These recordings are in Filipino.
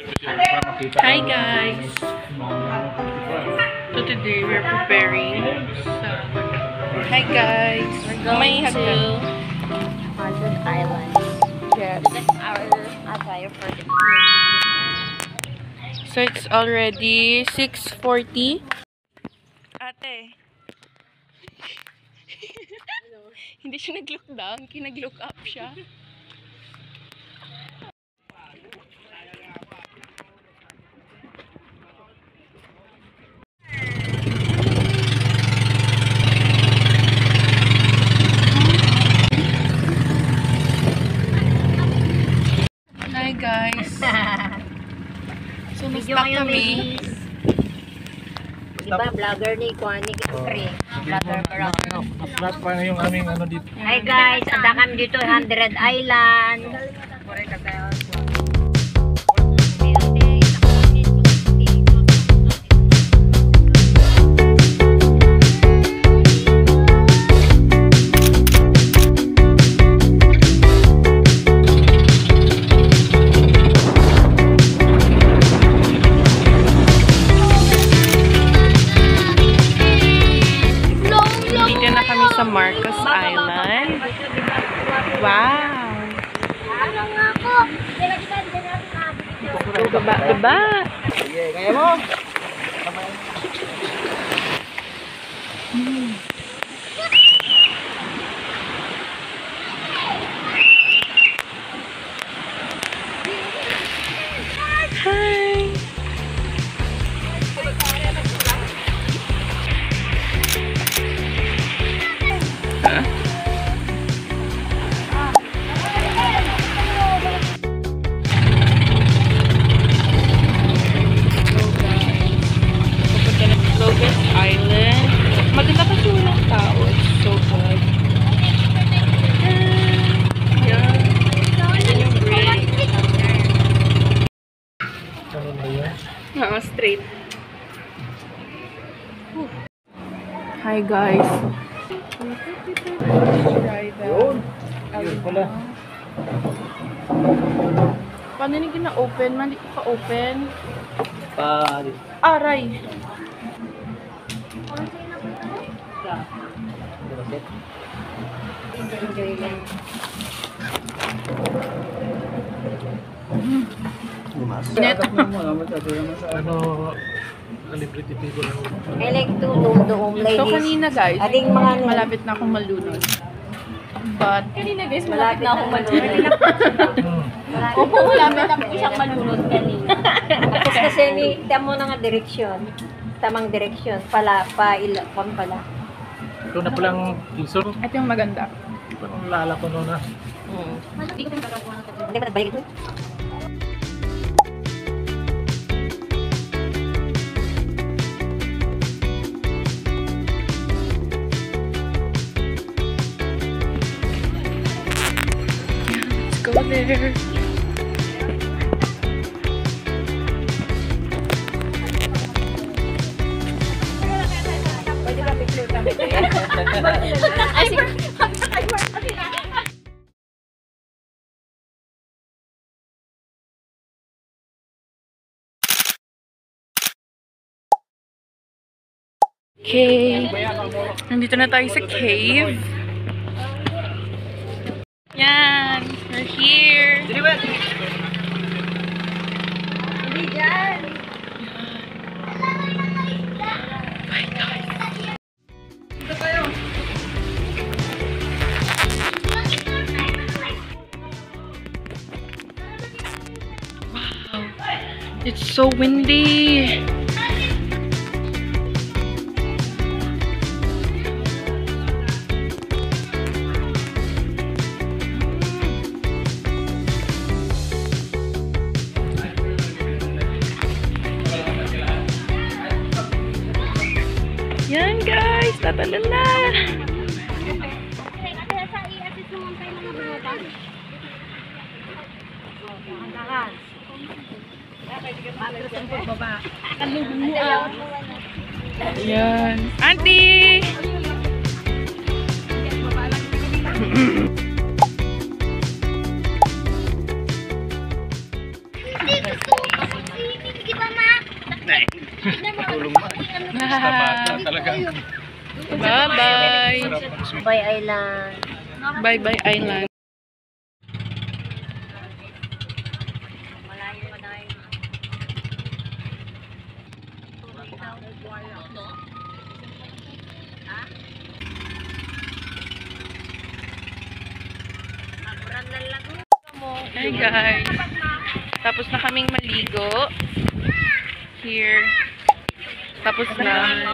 Hi guys! So today we're preparing Hi guys! We're going to Haunted Island. Yes. This is our attire for the So it's already 6:40. Ate! Hindi siya nag-look down, kinag-look up siya. Hi guys! So na-stuck kami. Diba, vlogger ni Kwani Pre. Vlogger Karak. Flat pa na yung aming ano dito. Hi guys, ada kami dito 100 Island. Dito na kami sa Marcos Island. Wow! Baba, baba! Sige, kaya mo? Hi! Pupunta na sa Locust Island. Maganda kasi walang tao. It's so good. Yeah. Yan yung bridge. Straight. Hi guys. Yun. Yun pala. Paano nyo gina-open? Mali ko ka-open. Pari. Aray! Net. Ano, celebrity people ako. I like to doom ladies. So kanina guys, Ating mga malapit na akong malunod. But, kanina guys, malapit na akong malunod. opo, malapit ako siyang malunod kanina. Tapos kasi ni tamo na nga direksyon. Tamang direksyon pala pala. Ito na palang piso. Ito yung maganda. Parang lala ko noon na. Hindi ba nagbalik ito? Let's go there. Pwede ba picture kami? Okay. Nandito na tayo sa cave. Yan. We're here. Hindi dyan. My God. Wow. It's so windy. Yan guys, tatalo na. Yan. Auntie! Tulong ba? Basta bata talaga. Bye-bye. Bye Island. Bye-bye, Island. Malayo pa tayo. Hey guys. Tapos na kaming maligo. Here. Tapos na.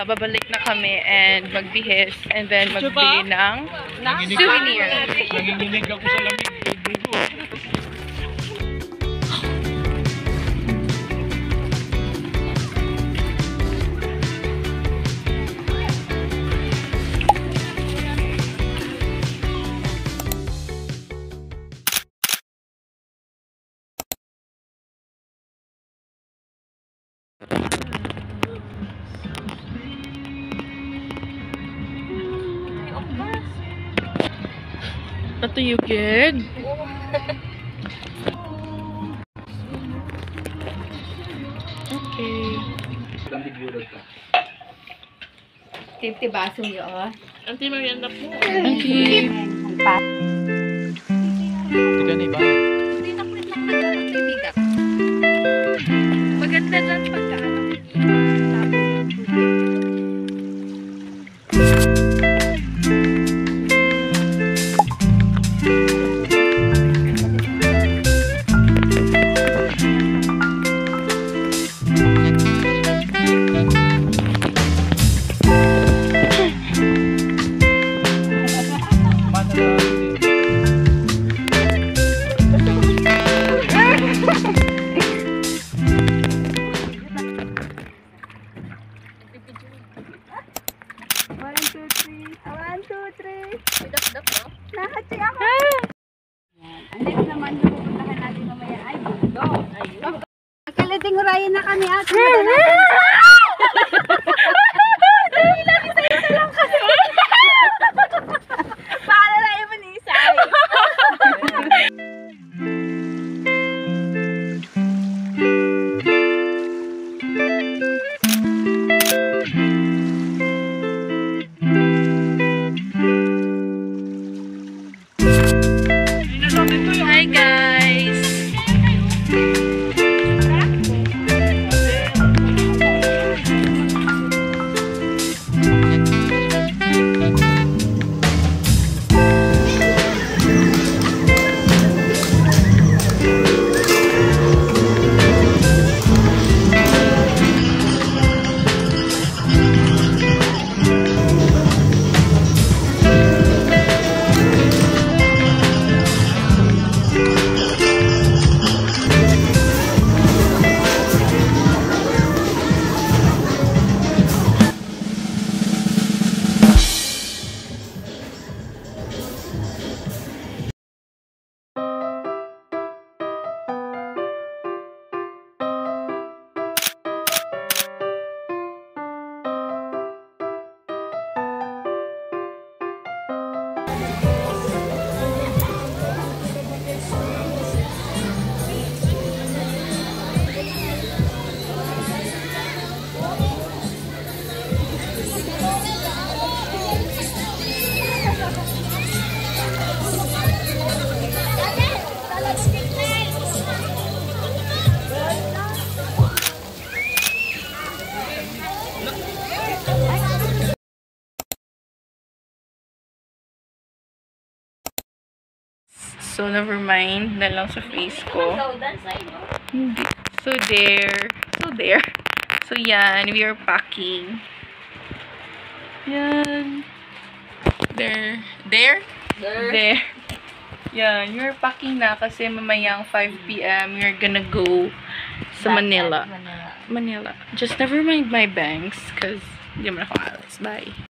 Babalik na kami and magbihis and then magbili ng souvenir. Nanginginig ako sa lamig. Ito you good? Okay. 50 baso yun. Auntie, merienda po. Auntie. Tiga na iba. Hindi na pwede lang nagkakaibigan. Maganda lang pagkaan. Kalating hurayan na kami at para na yung manisay. Hi guys. So, never mind. Na lang sa face ko. Hindi. So, there. So, there. So, yan. We are packing. Yan. There. There? There. Yan. You're packing na kasi mamayang 5 p.m. You're gonna go sa Manila. Manila. Just never mind my bangs because hindi mo na ako alas. Bye.